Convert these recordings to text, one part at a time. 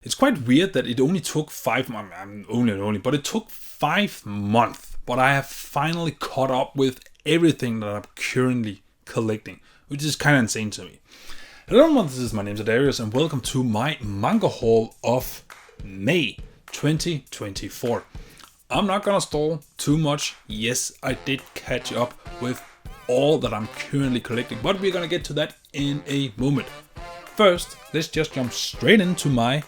It's quite weird that it only took 5 months, but it took 5 months. But I have finally caught up with everything that I'm currently collecting, which is kind of insane to me. Hello everyone, this is my name is Daidarius and welcome to my manga haul of May 2024. I'm not gonna stall too much. Yes, I did catch up with all that I'm currently collecting, but we're gonna get to that in a moment. First, let's just jump straight into my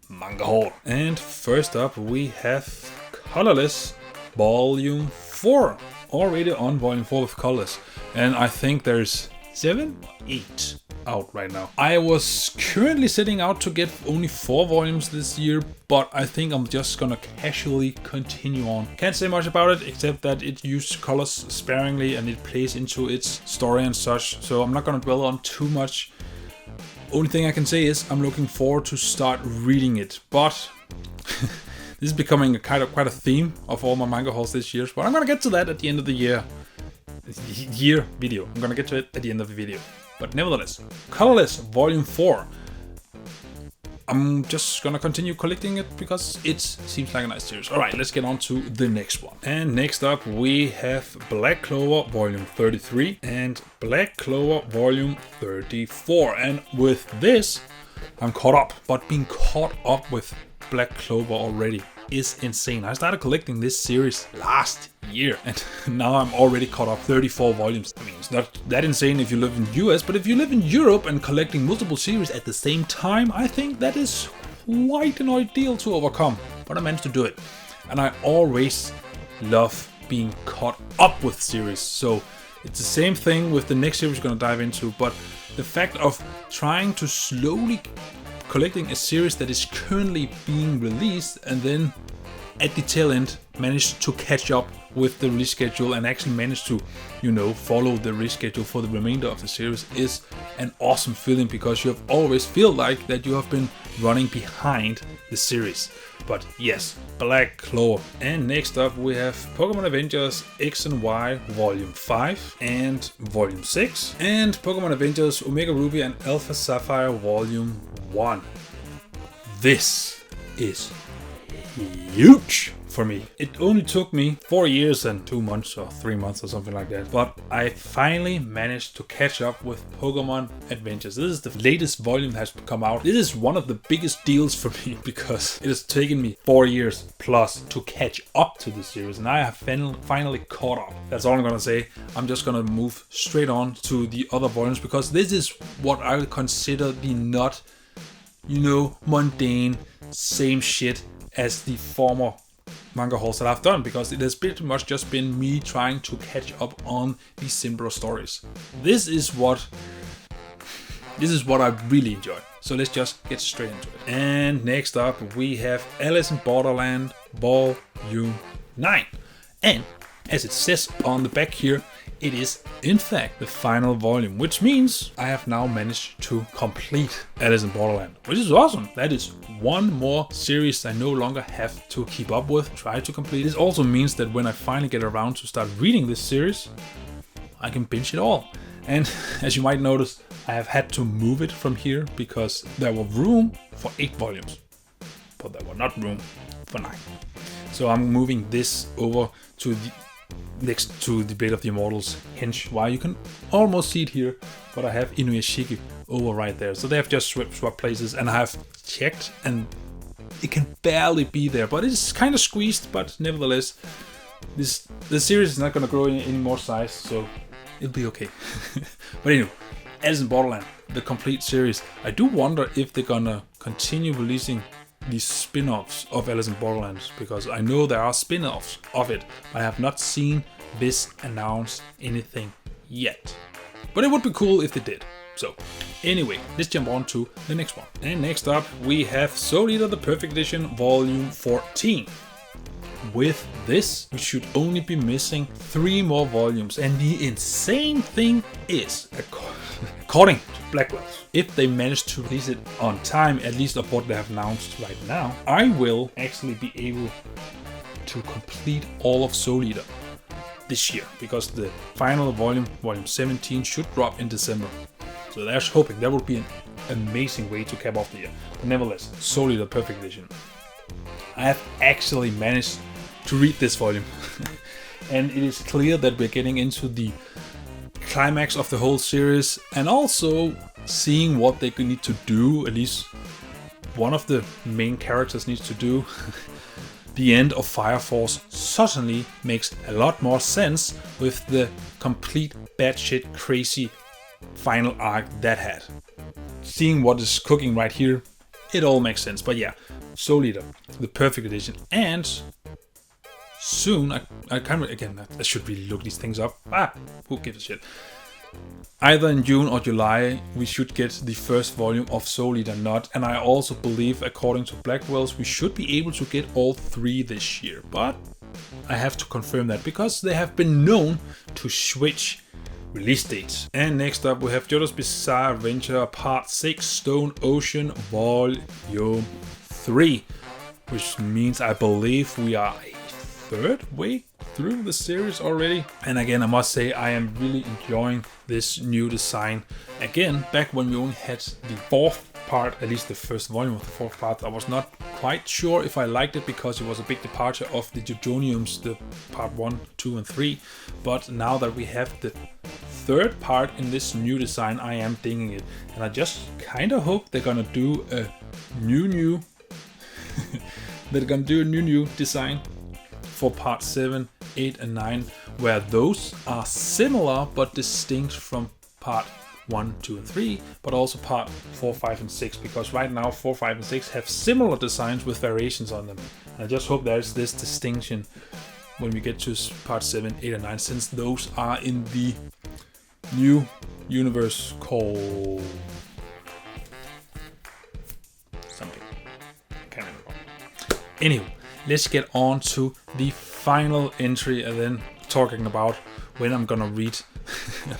manga haul. And first up we have Colorless Volume 4. Already on Volume 4 with Colorless. And I think there's 8 out right now. I was currently setting out to get only 4 volumes this year, but I think I'm just gonna casually continue on. Can't say much about it except that it uses colors sparingly and it plays into its story and such, so I'm not gonna dwell on too much. Only thing I can say is I'm looking forward to start reading it, but this is becoming quite a theme of all my manga hauls this year, but I'm gonna get to that at the end of the year video. I'm gonna get to it at the end of the video. But nevertheless, Colorless Volume 4. I'm just gonna continue collecting it because it seems like a nice series. Alright, let's get on to the next one. And next up we have Black Clover Volume 33 and Black Clover Volume 34. And with this, I'm caught up. But being caught up with Black Clover already is insane. I started collecting this series last year and now I'm already caught up 34 volumes. I mean, it's not that insane if you live in the US, but if you live in Europe and collecting multiple series at the same time, I think that is quite an ordeal to overcome. But I managed to do it. And I always love being caught up with series. So it's the same thing with the next series we're going to dive into, but the fact of trying to slowly collecting a series that is currently being released and then at the tail end manage to catch up with the release schedule and actually manage to, follow the release schedule for the remainder of the series is an awesome feeling, because you have always feel like that you have been running behind the series. But yes, Black Clover. And next up we have Pokemon Adventures X and Y Volume 5 and Volume 6 and Pokemon Adventures Omega Ruby and Alpha Sapphire Volume 1. This is huge for me. It only took me 4 years and 2 months or 3 months or something like that, but I finally managed to catch up with Pokemon Adventures. This is the latest volume that has come out. This is one of the biggest deals for me because it has taken me 4 years plus to catch up to the series, and I have finally caught up. That's all I'm gonna say. I'm just gonna move straight on to the other volumes because this is what I would consider the not, mundane same shit as the former manga hauls that I've done, because it has pretty much just been me trying to catch up on the simpler stories. This is what I really enjoy. So let's just get straight into it. And next up we have Alice in Borderland Volume 9. And as it says on the back here, it is in fact the final volume, which means I have now managed to complete Alice in Borderland, which is awesome. That is one more series I no longer have to keep up with, try to complete. This also means that when I finally get around to start reading this series, I can binge it all. And as you might notice, I have had to move it from here because there was room for 8 volumes, but there was not room for 9. So I'm moving this over to the next to the Blade of the Immortals, hence why you can almost see it here, but I have Inuyashiki over right there. So they have just swapped places, and I have checked and it can barely be there, but it's kind of squeezed. But nevertheless, the series is not going to grow any more size, so it'll be okay. But anyway, Alice in Borderland, the complete series. I do wonder if they're gonna continue releasing these spin-offs of Alice in Borderland, because I know there are spin-offs of it, but I have not seen this announce anything yet. But it would be cool if they did. So anyway, let's jump on to the next one. And next up we have Soul Eater the Perfect Edition Volume 14. With this, we should only be missing 3 more volumes, and the insane thing is, according to Blackwells, if they manage to release it on time, at least of what they have announced right now, I will actually be able to complete all of Soul Eater this year, because the final volume, Volume 17, should drop in December. So there's hoping. That would be an amazing way to cap off the year. But nevertheless, Soul Eater Perfect Edition. I have actually managed to read this volume. And it is clear that we're getting into the climax of the whole series, and also seeing what they need to do, at least one of the main characters needs to do. The end of Fire Force certainly makes a lot more sense with the complete batshit crazy final arc that had. Seeing what is cooking right here, it all makes sense. But yeah, Soul Eater, the Perfect Edition, and soon, I can't, again, I should really look these things up. Who gives a shit? Either in June or July, we should get the first volume of Soul Eater Not, and I also believe, according to Blackwell's, we should be able to get all 3 this year. But I have to confirm that, because they have been known to switch release dates. And next up, we have Jojo's Bizarre Adventure Part 6 Stone Ocean Volume 3, which means I believe we are a third way through the series already. And again, I must say I am really enjoying this new design. Again, back when we only had the 4th part, at least the first volume of the 4th part, I was not quite sure if I liked it, because it was a big departure of the Jojoniums, the part 1, 2 and 3. But now that we have the 3rd part in this new design, I am digging it. And I just kind of hope they're gonna do a new they're gonna do a new design for part 7, 8 and 9, where those are similar but distinct from part 1, 2 and 3, but also part 4, 5 and 6, because right now 4, 5 and 6 have similar designs with variations on them. And I just hope there's this distinction when we get to part 7, 8 and 9, since those are in the new universe called something. Can't remember. Anyway, let's get on to the final entry and then talking about when I'm gonna read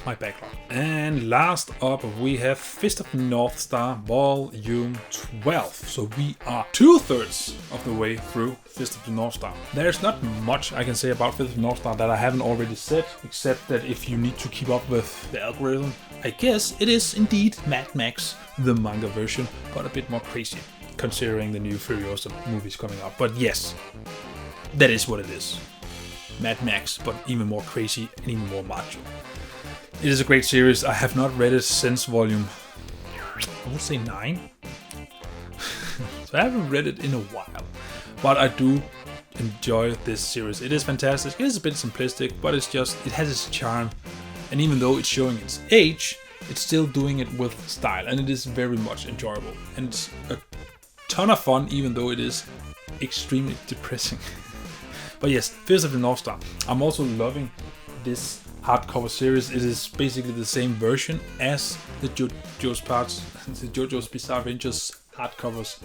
my backlog. And last up, we have Fist of the North Star Volume 12. So we are 2/3 of the way through Fist of the North Star. There's not much I can say about Fist of the North Star that I haven't already said, except that if you need to keep up with the algorithm, I guess it is indeed Mad Max, the manga version, but a bit more crazy, considering the new Furiosa movies coming out. But yes, that is what it is. Mad Max, but even more crazy and even more macho. It is a great series. I have not read it since volume, I would say 9. So I haven't read it in a while. But I do enjoy this series. It is fantastic. It is a bit simplistic, but it has its charm. And even though it's showing its age, it's still doing it with style. And it is very much enjoyable. And it's a ton of fun, even though it is extremely depressing. But yes, Fist of the North Star. I'm also loving this hardcover series. It is basically the same version as the Jojo's Bizarre Adventures hardcovers,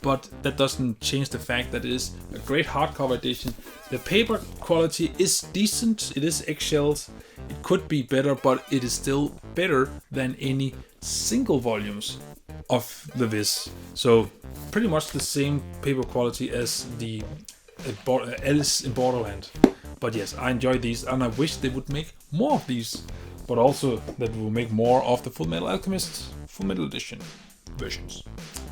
but that doesn't change the fact that it is a great hardcover edition. The paper quality is decent. It is eggshells. It could be better, but it is still better than any single volumes of the Viz. So pretty much the same paper quality as the Alice in Borderland. But yes, I enjoy these, and I wish they would make more of these, but also that we will make more of the Full Metal Alchemist Full Metal Edition versions.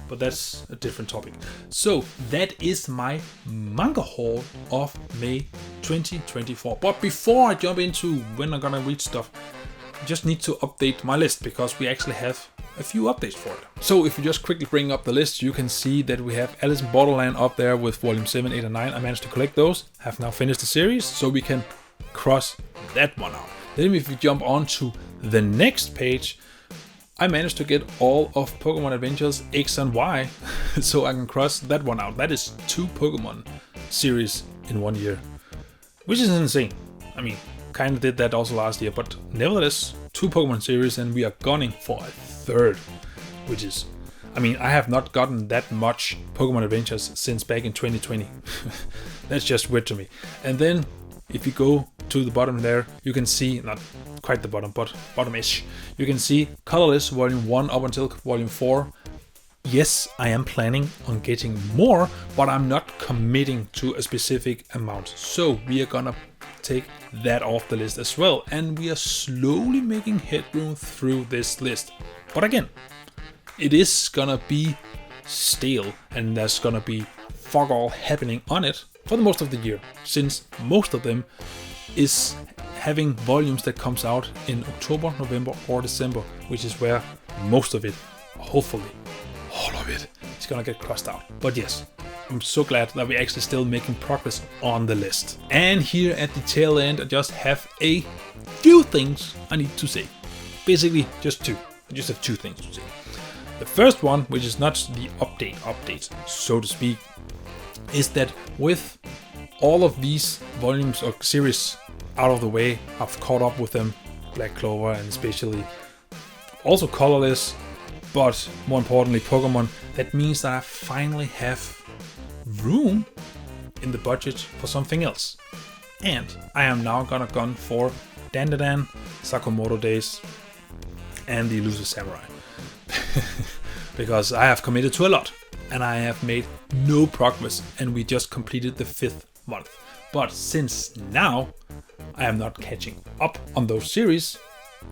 But that's a different topic. So that is my manga haul of May 2024. But before I jump into when I'm gonna read stuff, I just need to update my list, because we actually have a few updates for it. So if you just quickly bring up the list, you can see that we have Alice in Borderland up there with volume 7, 8 and 9. I managed to collect those, have now finished the series, so we can cross that one out. Then if you jump on to the next page, I managed to get all of Pokemon Adventures X and Y, so I can cross that one out. That is 2 Pokemon series in 1 year, which is insane. I mean, kind of did that also last year, but nevertheless, 2 Pokemon series, and we are gunning for a 3rd, which is, I mean, I have not gotten that much Pokemon Adventures since back in 2020. That's just weird to me. And then if you go to the bottom there, you can see, not quite the bottom, but bottom-ish, you can see Colorless volume 1 up until volume 4. Yes, I am planning on getting more, but I'm not committing to a specific amount. So we are gonna take that off the list as well, and we are slowly making headroom through this list. But again, it is gonna be stale and there's gonna be fuck all happening on it for the most of the year, since most of them is having volumes that comes out in October, November or December, which is where most of it, hopefully all of it, is gonna get crossed out. But yes, I'm so glad that we're actually still making progress on the list. And here at the tail end, I just have a few things I need to say. Basically just two. I just have two things to say. The first one, which is not the update, so to speak, is that with all of these volumes or series out of the way, I've caught up with them, Black Clover and especially also Colorless, but more importantly Pokemon. That means that I finally have room in the budget for something else. And I am now gonna gun for Dandadan, Sakamoto Days and the Elusive Samurai. Because I have committed to a lot and I have made no progress, and we just completed the 5th month. But since now I am not catching up on those series,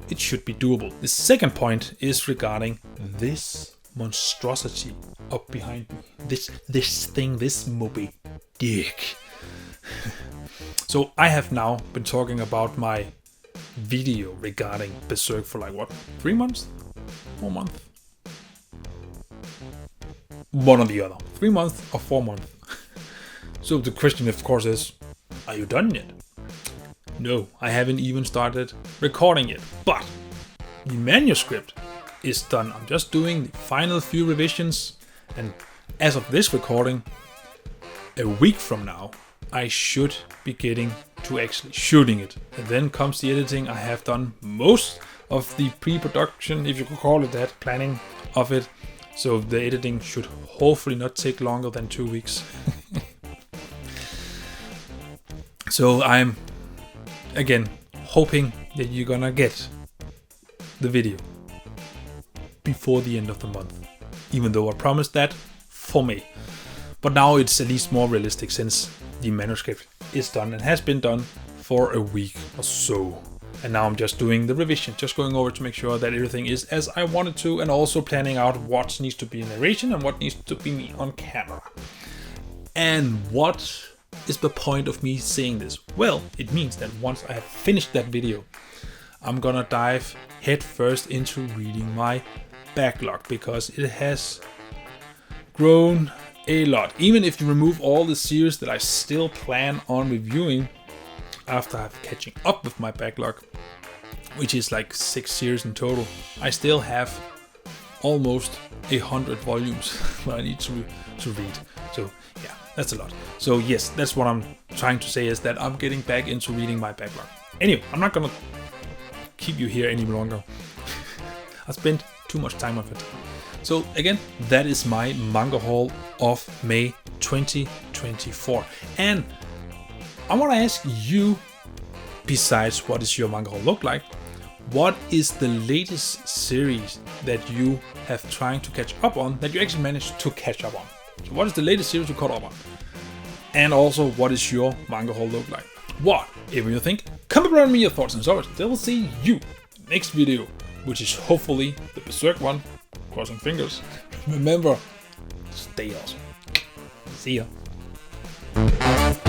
it should be doable. The second point is regarding this monstrosity up behind me. This thing, this Moby Dick. So I have now been talking about my video regarding Berserk for like what, 3 months? 4 months? One or the other. 3 months or 4 months. So the question of course is, are you done yet? No, I haven't even started recording yet, but the manuscript is done. I'm just doing the final few revisions, and as of this recording, a week from now, I should be getting to actually shooting it. And then comes the editing. I have done most of the pre-production, if you could call it that, planning of it. So the editing should hopefully not take longer than 2 weeks. So I'm, again, hoping that you're gonna get the video before the end of the month. Even though I promised that for May. But now it's at least more realistic since the manuscript is done and has been done for a week or so. And now I'm just doing the revision, just going over to make sure that everything is as I wanted to, and also planning out what needs to be in narration and what needs to be me on camera. And what is the point of me saying this? Well, it means that once I have finished that video, I'm gonna dive head first into reading my backlog, because it has grown a lot. Even if you remove all the series that I still plan on reviewing after I've catching up with my backlog, which is like 6 series in total, I still have almost 100 volumes that I need to read. So yeah, that's a lot. So yes, that's what I'm trying to say, is that I'm getting back into reading my backlog. Anyway, I'm not gonna keep you here any longer. I spent too much time on it. So again, that is my manga haul of May 2024. And I want to ask you, besides what does your manga haul look like, what is the latest series that you have trying to catch up on, that you actually managed to catch up on? So what is the latest series you caught up on? And also, what does your manga haul look like? Whatever you think, comment below me your thoughts, and as always, I will see you next video, which is hopefully the Berserk one. Crossing fingers. Remember, stay awesome. See ya.